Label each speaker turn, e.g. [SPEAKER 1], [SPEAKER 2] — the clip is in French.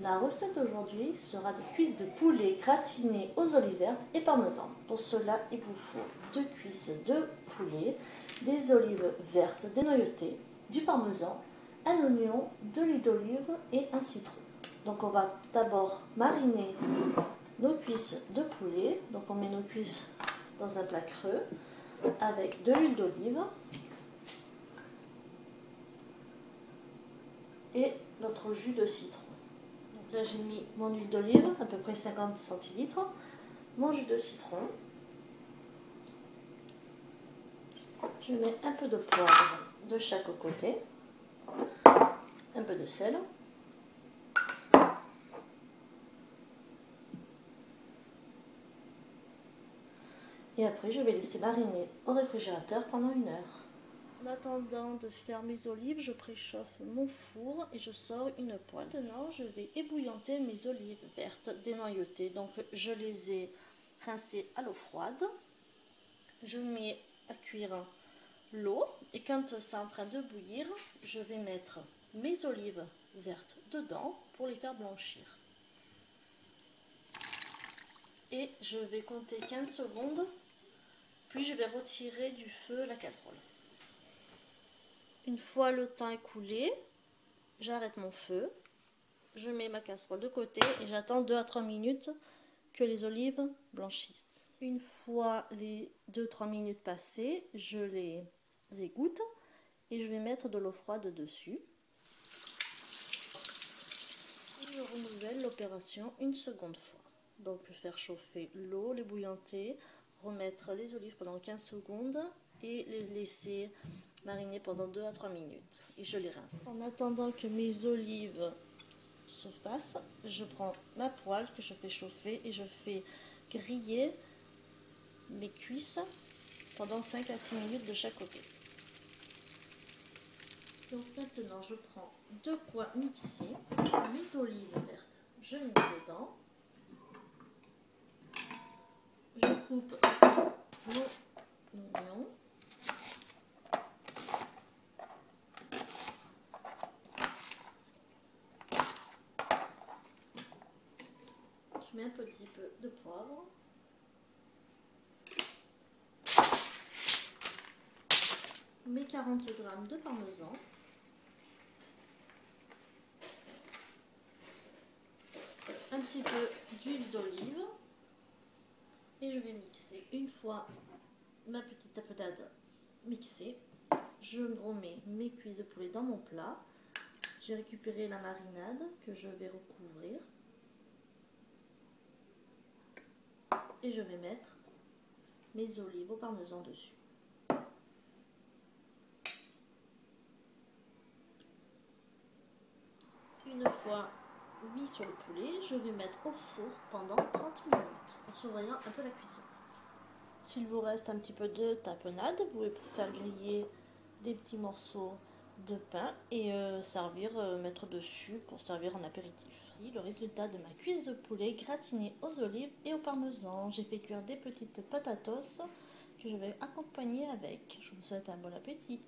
[SPEAKER 1] La recette aujourd'hui sera des cuisses de poulet gratinées aux olives vertes et parmesan. Pour cela, il vous faut 2 cuisses de poulet, des olives vertes dénoyautées, du parmesan, un oignon, de l'huile d'olive et un citron. Donc on va d'abord mariner nos cuisses de poulet. Donc on met nos cuisses dans un plat creux avec de l'huile d'olive et notre jus de citron. Donc là j'ai mis mon huile d'olive, à peu près 50 centilitres, mon jus de citron. Je mets un peu de poivre de chaque côté, un peu de sel. Et après, je vais laisser mariner au réfrigérateur pendant 1 heure. En attendant de faire mes olives, je préchauffe mon four et je sors une poêle. Maintenant, je vais ébouillanter mes olives vertes dénoyautées. Donc, je les ai rincées à l'eau froide. Je mets à cuire l'eau et quand c'est en train de bouillir, je vais mettre mes olives vertes dedans pour les faire blanchir. Et je vais compter 15 secondes. Puis je vais retirer du feu la casserole. Une fois le temps écoulé, j'arrête mon feu, je mets ma casserole de côté et j'attends 2 à 3 minutes que les olives blanchissent. Une fois les 2-3 minutes passées, je les égoutte et je vais mettre de l'eau froide dessus. Et je renouvelle l'opération une seconde fois. Donc faire chauffer l'eau, l'ébouillanter, remettre les olives pendant 15 secondes et les laisser mariner pendant 2 à 3 minutes. Et je les rince. En attendant que mes olives se fassent, je prends ma poêle que je fais chauffer et je fais griller mes cuisses pendant 5 à 6 minutes de chaque côté. Donc maintenant je prends de quoi mixer mes olives vertes. Je mets dedans. Je coupe mon oignon. Je mets un petit peu de poivre. Mes 40 g de parmesan. Un petit peu d'huile d'olive. Et je vais mixer. Une fois ma petite tapenade mixée, je remets mes cuisses de poulet dans mon plat. J'ai récupéré la marinade que je vais recouvrir. Et je vais mettre mes olives au parmesan dessus. Une fois mis sur le poulet, je vais mettre au four pendant 30 minutes en surveillant un peu la cuisson. S'il vous reste un petit peu de tapenade, vous pouvez faire griller des petits morceaux de pain et mettre dessus pour servir en apéritif. Le résultat de ma cuisse de poulet gratinée aux olives et au parmesan. J'ai fait cuire des petites patatos que je vais accompagner avec. Je vous souhaite un bon appétit.